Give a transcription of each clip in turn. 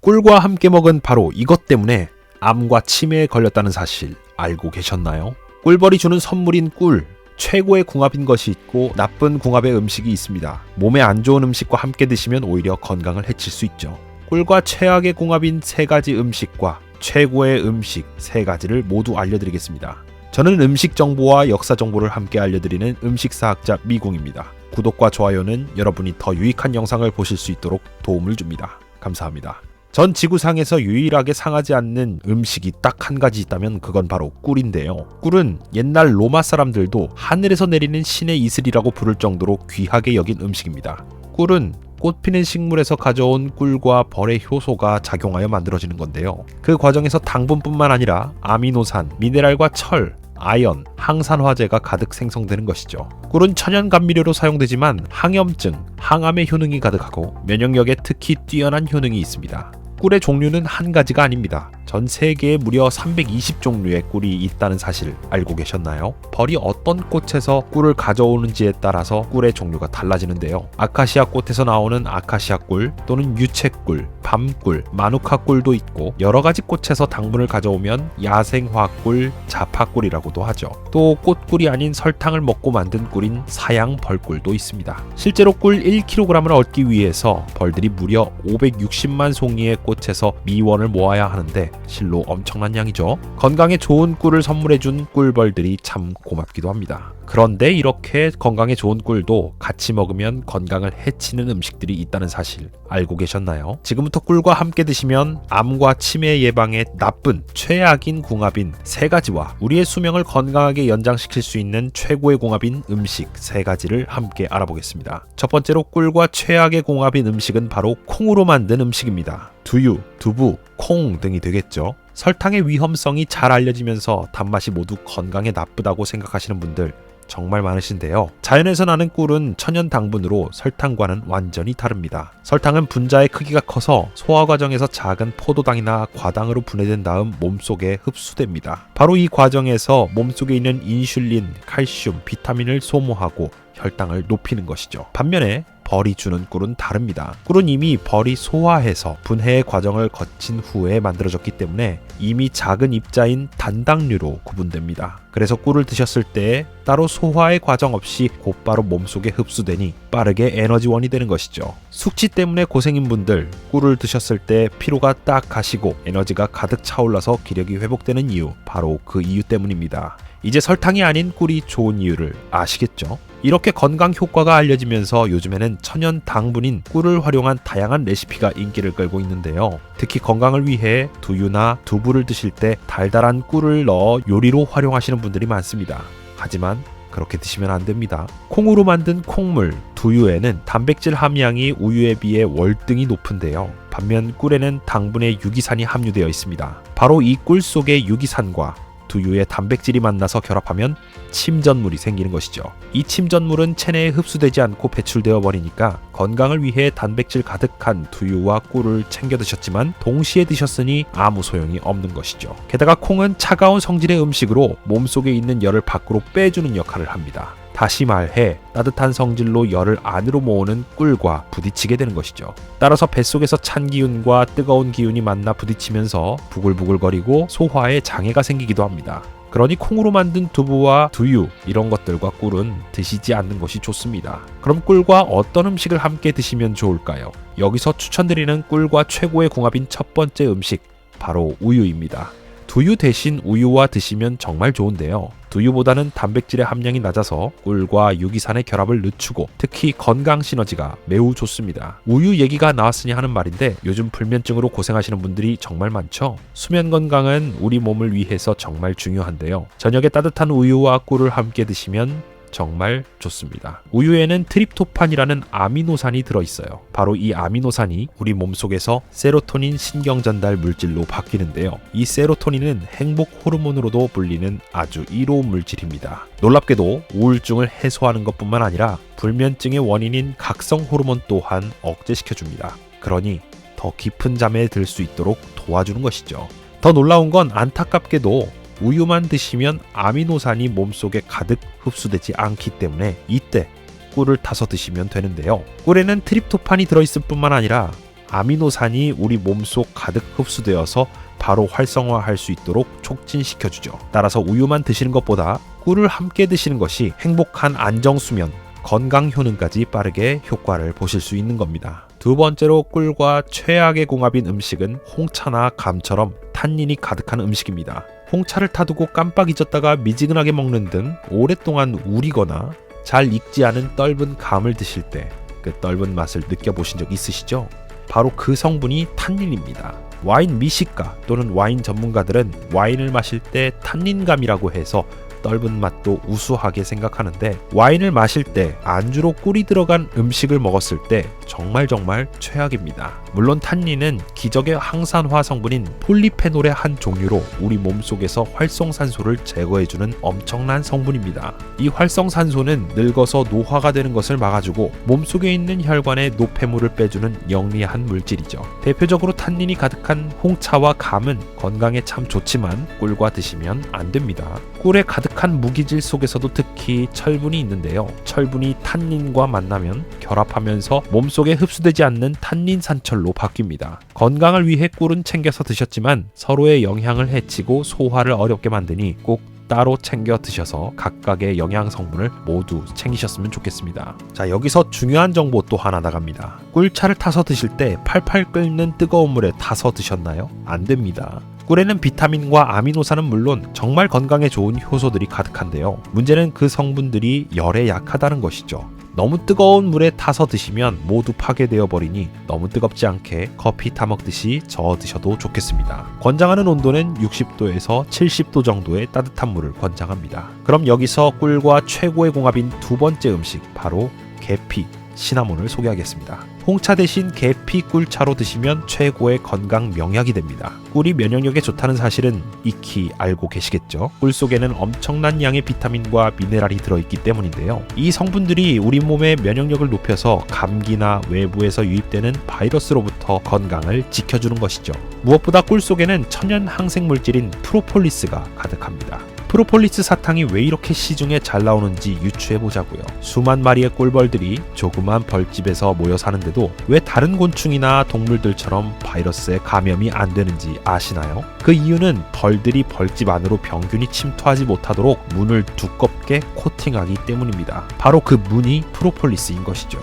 꿀과 함께 먹은 바로 이것 때문에 암과 치매에 걸렸다는 사실 알고 계셨나요? 꿀벌이 주는 선물인 꿀, 최고의 궁합인 것이 있고 나쁜 궁합의 음식이 있습니다. 몸에 안 좋은 음식과 함께 드시면 오히려 건강을 해칠 수 있죠. 꿀과 최악의 궁합인 3가지 음식과 최고의 음식 3가지를 모두 알려드리겠습니다. 저는 음식 정보와 역사 정보를 함께 알려드리는 음식사학자 미궁입니다. 구독과 좋아요는 여러분이 더 유익한 영상을 보실 수 있도록 도움을 줍니다. 감사합니다. 전 지구상에서 유일하게 상하지 않는 음식이 딱 한 가지 있다면 그건 바로 꿀인데요. 꿀은 옛날 로마 사람들도 하늘에서 내리는 신의 이슬이라고 부를 정도로 귀하게 여긴 음식입니다. 꿀은 꽃 피는 식물에서 가져온 꿀과 벌의 효소가 작용하여 만들어지는 건데요. 그 과정에서 당분뿐만 아니라 아미노산, 미네랄과 철, 아연, 항산화제가 가득 생성되는 것이죠. 꿀은 천연 감미료로 사용되지만 항염증, 항암의 효능이 가득하고 면역력에 특히 뛰어난 효능이 있습니다. 꿀의 종류는 한 가지가 아닙니다. 전 세계에 무려 320종류의 꿀이 있다는 사실 알고 계셨나요? 벌이 어떤 꽃에서 꿀을 가져오는지에 따라서 꿀의 종류가 달라지는데요. 아카시아 꽃에서 나오는 아카시아 꿀 또는 유채꿀, 밤꿀, 마누카 꿀도 있고 여러 가지 꽃에서 당분을 가져오면 야생화꿀, 자파꿀이라고도 하죠. 또 꽃꿀이 아닌 설탕을 먹고 만든 꿀인 사양 벌꿀도 있습니다. 실제로 꿀 1kg을 얻기 위해서 벌들이 무려 560만 송이의 꽃에서 미원을 모아야 하는데 실로 엄청난 양이죠. 건강에 좋은 꿀을 선물해준 꿀벌들이 참 고맙기도 합니다. 그런데 이렇게 건강에 좋은 꿀도 같이 먹으면 건강을 해치는 음식들이 있다는 사실 알고 계셨나요? 지금부터 꿀과 함께 드시면 암과 치매 예방에 나쁜 최악인 궁합인 3가지와 우리의 수명을 건강하게 연장시킬 수 있는 최고의 궁합인 음식 3가지를 함께 알아보겠습니다. 첫 번째로 꿀과 최악의 궁합인 음식은 바로 콩으로 만든 음식입니다. 두유, 두부, 콩 등이 되겠죠. 설탕의 위험성이 잘 알려지면서 단맛이 모두 건강에 나쁘다고 생각하시는 분들 정말 많으신데요. 자연에서 나는 꿀은 천연 당분으로 설탕과는 완전히 다릅니다. 설탕은 분자의 크기가 커서 소화 과정에서 작은 포도당이나 과당으로 분해된 다음 몸속에 흡수됩니다. 바로 이 과정에서 몸속에 있는 인슐린, 칼슘, 비타민을 소모하고 혈당을 높이는 것이죠. 반면에 벌이 주는 꿀은 다릅니다. 꿀은 이미 벌이 소화해서 분해의 과정을 거친 후에 만들어졌기 때문에 이미 작은 입자인 단당류로 구분됩니다. 그래서 꿀을 드셨을 때 따로 소화의 과정 없이 곧바로 몸속에 흡수되니 빠르게 에너지원이 되는 것이죠. 숙취 때문에 고생인 분들 꿀을 드셨을 때 피로가 딱 가시고 에너지가 가득 차올라서 기력이 회복되는 이유, 바로 그 이유 때문입니다. 이제 설탕이 아닌 꿀이 좋은 이유를 아시겠죠? 이렇게 건강 효과가 알려지면서 요즘에는 천연 당분인 꿀을 활용한 다양한 레시피가 인기를 끌고 있는데요. 특히 건강을 위해 두유나 두부를 드실 때 달달한 꿀을 넣어 요리로 활용하시는 분들이 많습니다. 하지만 그렇게 드시면 안 됩니다. 콩으로 만든 콩물, 두유에는 단백질 함량이 우유에 비해 월등히 높은데요. 반면 꿀에는 당분의 유기산이 함유되어 있습니다. 바로 이 꿀 속의 유기산과 두유의 단백질이 만나서 결합하면 침전물이 생기는 것이죠. 이 침전물은 체내에 흡수되지 않고 배출되어 버리니까 건강을 위해 단백질 가득한 두유와 꿀을 챙겨 드셨지만 동시에 드셨으니 아무 소용이 없는 것이죠. 게다가 콩은 차가운 성질의 음식으로 몸속에 있는 열을 밖으로 빼주는 역할을 합니다. 다시 말해 따뜻한 성질로 열을 안으로 모으는 꿀과 부딪히게 되는 것이죠. 따라서 뱃속에서 찬 기운과 뜨거운 기운이 만나 부딪히면서 부글부글거리고 소화에 장애가 생기기도 합니다. 그러니 콩으로 만든 두부와 두유 이런 것들과 꿀은 드시지 않는 것이 좋습니다. 그럼 꿀과 어떤 음식을 함께 드시면 좋을까요? 여기서 추천드리는 꿀과 최고의 궁합인 첫 번째 음식, 바로 우유입니다. 두유 대신 우유와 드시면 정말 좋은데요. 두유보다는 단백질의 함량이 낮아서 꿀과 유기산의 결합을 늦추고 특히 건강 시너지가 매우 좋습니다. 우유 얘기가 나왔으니 하는 말인데 요즘 불면증으로 고생하시는 분들이 정말 많죠. 수면 건강은 우리 몸을 위해서 정말 중요한데요. 저녁에 따뜻한 우유와 꿀을 함께 드시면 정말 좋습니다. 우유에는 트립토판이라는 아미노산이 들어있어요. 바로 이 아미노산이 우리 몸속에서 세로토닌 신경전달 물질로 바뀌는데요. 이 세로토닌은 행복 호르몬으로도 불리는 아주 이로운 물질입니다. 놀랍게도 우울증을 해소하는 것뿐만 아니라 불면증의 원인인 각성 호르몬 또한 억제시켜줍니다. 그러니 더 깊은 잠에 들 수 있도록 도와주는 것이죠. 더 놀라운 건 안타깝게도 우유만 드시면 아미노산이 몸속에 가득 흡수되지 않기 때문에 이때 꿀을 타서 드시면 되는데요. 꿀에는 트립토판이 들어있을 뿐만 아니라 아미노산이 우리 몸속 가득 흡수되어서 바로 활성화할 수 있도록 촉진시켜주죠. 따라서 우유만 드시는 것보다 꿀을 함께 드시는 것이 행복한 안정수면, 건강 효능까지 빠르게 효과를 보실 수 있는 겁니다. 두 번째로 꿀과 최악의 궁합인 음식은 홍차나 감처럼 탄닌이 가득한 음식입니다. 홍차를 타두고 깜빡 잊었다가 미지근하게 먹는 등 오랫동안 우리거나 잘 익지 않은 떫은 감을 드실 때 그 떫은 맛을 느껴보신 적 있으시죠? 바로 그 성분이 탄닌입니다. 와인 미식가 또는 와인 전문가들은 와인을 마실 때 탄닌감이라고 해서 떫은 맛도 우수하게 생각하는데, 와인을 마실 때 안주로 꿀이 들어간 음식을 먹었을 때 정말 최악입니다. 물론 탄닌은 기적의 항산화 성분인 폴리페놀의 한 종류로 우리 몸속에서 활성산소를 제거해주는 엄청난 성분입니다. 이 활성산소는 늙어서 노화가 되는 것을 막아주고 몸속에 있는 혈관의 노폐물을 빼주는 영리한 물질이죠. 대표적으로 탄닌이 가득한 홍차와 감은 건강에 참 좋지만 꿀과 드시면 안 됩니다. 꿀에 가득한 무기질 속에서도 특히 철분이 있는데요. 철분이 탄닌과 만나면 결합하면서 몸속에 흡수되지 않는 탄닌 산철로 바뀝니다. 건강을 위해 꿀은 챙겨서 드셨지만 서로의 영향을 해치고 소화를 어렵게 만드니 꼭 따로 챙겨 드셔서 각각의 영양 성분을 모두 챙기셨으면 좋겠습니다. 자, 여기서 중요한 정보 또 하나 나갑니다. 꿀차를 타서 드실 때 팔팔 끓는 뜨거운 물에 타서 드셨나요? 안 됩니다. 꿀에는 비타민과 아미노산은 물론 정말 건강에 좋은 효소들이 가득한데요. 문제는 그 성분들이 열에 약하다는 것이죠. 너무 뜨거운 물에 타서 드시면 모두 파괴되어 버리니 너무 뜨겁지 않게 커피 타 먹듯이 저어 드셔도 좋겠습니다. 권장하는 온도는 60도에서 70도 정도의 따뜻한 물을 권장합니다. 그럼 여기서 꿀과 최고의 궁합인 두 번째 음식, 바로 계피, 시나몬을 소개하겠습니다. 홍차 대신 계피 꿀차로 드시면 최고의 건강 명약이 됩니다. 꿀이 면역력에 좋다는 사실은 익히 알고 계시겠죠? 꿀 속에는 엄청난 양의 비타민과 미네랄이 들어있기 때문인데요. 이 성분들이 우리 몸의 면역력을 높여서 감기나 외부에서 유입되는 바이러스로부터 건강을 지켜주는 것이죠. 무엇보다 꿀 속에는 천연 항생 물질인 프로폴리스가 가득합니다. 프로폴리스 사탕이 왜 이렇게 시중에 잘 나오는지 유추해보자고요. 수만 마리의 꿀벌들이 조그만 벌집에서 모여 사는데도 왜 다른 곤충이나 동물들처럼 바이러스에 감염이 안 되는지 아시나요? 그 이유는 벌들이 벌집 안으로 병균이 침투하지 못하도록 문을 두껍게 코팅하기 때문입니다. 바로 그 문이 프로폴리스인 것이죠.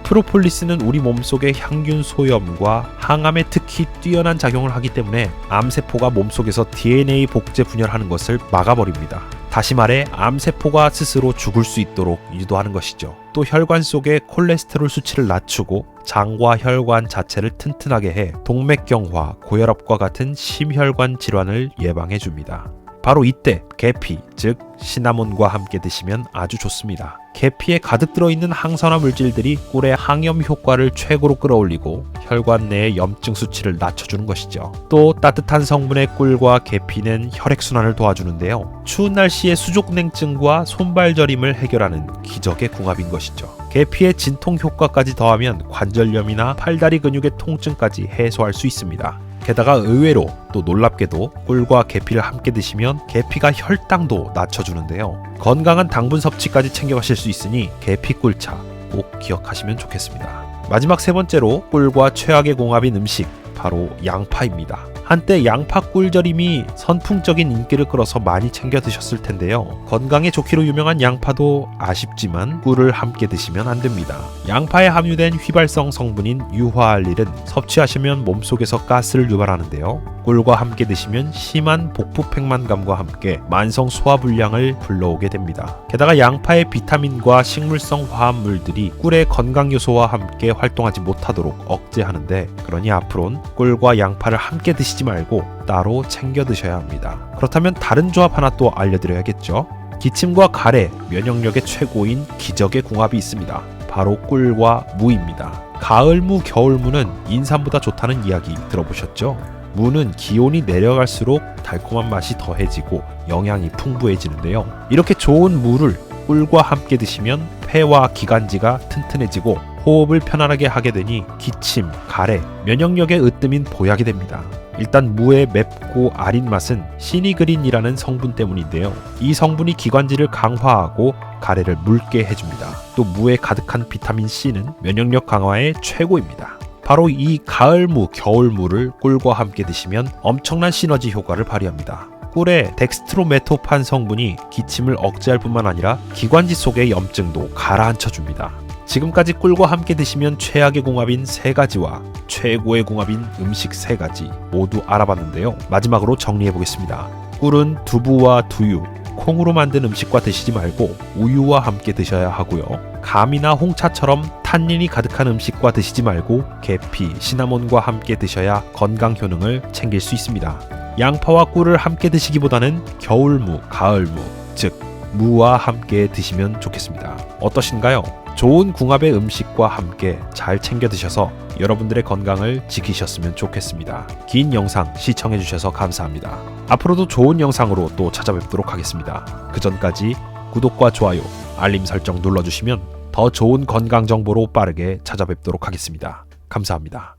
프로폴리스는 우리 몸속의 향균 소염과 항암에 특히 뛰어난 작용을 하기 때문에 암세포가 몸속에서 DNA 복제 분열하는 것을 막아버립니다. 다시 말해 암세포가 스스로 죽을 수 있도록 유도하는 것이죠. 또 혈관 속의 콜레스테롤 수치를 낮추고 장과 혈관 자체를 튼튼하게 해 동맥경화, 고혈압과 같은 심혈관 질환을 예방해줍니다. 바로 이때 계피, 즉 시나몬과 함께 드시면 아주 좋습니다. 계피에 가득 들어있는 항산화 물질들이 꿀의 항염 효과를 최고로 끌어올리고 혈관 내의 염증 수치를 낮춰주는 것이죠. 또 따뜻한 성분의 꿀과 계피는 혈액순환을 도와주는데요. 추운 날씨의 수족냉증과 손발저림을 해결하는 기적의 궁합인 것이죠. 계피의 진통 효과까지 더하면 관절염이나 팔다리 근육의 통증까지 해소할 수 있습니다. 게다가 의외로 또 놀랍게도 꿀과 계피를 함께 드시면 계피가 혈당도 낮춰주는데요. 건강한 당분 섭취까지 챙겨가실 수 있으니 계피 꿀차 꼭 기억하시면 좋겠습니다. 마지막 세 번째로 꿀과 최악의 궁합인 음식, 바로 양파입니다. 한때 양파 꿀절임이 선풍적인 인기를 끌어서 많이 챙겨 드셨을 텐데요. 건강에 좋기로 유명한 양파도 아쉽지만 꿀을 함께 드시면 안 됩니다. 양파에 함유된 휘발성 성분인 유화알릴은 섭취하시면 몸속에서 가스를 유발하는데요. 꿀과 함께 드시면 심한 복부 팽만감과 함께 만성 소화불량을 불러오게 됩니다. 게다가 양파의 비타민과 식물성 화합물들이 꿀의 건강 요소와 함께 활동하지 못하도록 억제하는데, 그러니 앞으로는 꿀과 양파를 함께 드시지 말고 따로 챙겨 드셔야 합니다. 그렇다면 다른 조합 하나 또 알려드려야겠죠. 기침과 가래, 면역력의 최고인 기적의 궁합이 있습니다. 바로 꿀과 무입니다. 가을무, 겨울무는 인삼보다 좋다는 이야기 들어보셨죠? 무는 기온이 내려갈수록 달콤한 맛이 더해지고 영양이 풍부해지는데요. 이렇게 좋은 무를 꿀과 함께 드시면 폐와 기관지가 튼튼해지고 호흡을 편안하게 하게 되니 기침, 가래, 면역력의 으뜸인 보약이 됩니다. 일단 무의 맵고 아린 맛은 시니그린이라는 성분 때문인데요. 이 성분이 기관지를 강화하고 가래를 묽게 해줍니다. 또 무에 가득한 비타민 C는 면역력 강화에 최고입니다. 바로 이 가을무, 겨울무를 꿀과 함께 드시면 엄청난 시너지 효과를 발휘합니다. 꿀의 덱스트로메토판 성분이 기침을 억제할 뿐만 아니라 기관지 속의 염증도 가라앉혀 줍니다. 지금까지 꿀과 함께 드시면 최악의 궁합인 3가지와 최고의 궁합인 음식 3가지 모두 알아봤는데요. 마지막으로 정리해보겠습니다. 꿀은 두부와 두유, 콩으로 만든 음식과 드시지 말고 우유와 함께 드셔야 하고요. 감이나 홍차처럼 탄닌이 가득한 음식과 드시지 말고 계피, 시나몬과 함께 드셔야 건강 효능을 챙길 수 있습니다. 양파와 꿀을 함께 드시기보다는 겨울무, 가을무, 즉 무와 함께 드시면 좋겠습니다. 어떠신가요? 좋은 궁합의 음식과 함께 잘 챙겨 드셔서 여러분들의 건강을 지키셨으면 좋겠습니다. 긴 영상 시청해주셔서 감사합니다. 앞으로도 좋은 영상으로 또 찾아뵙도록 하겠습니다. 그 전까지 구독과 좋아요, 알림 설정 눌러주시면 더 좋은 건강 정보로 빠르게 찾아뵙도록 하겠습니다. 감사합니다.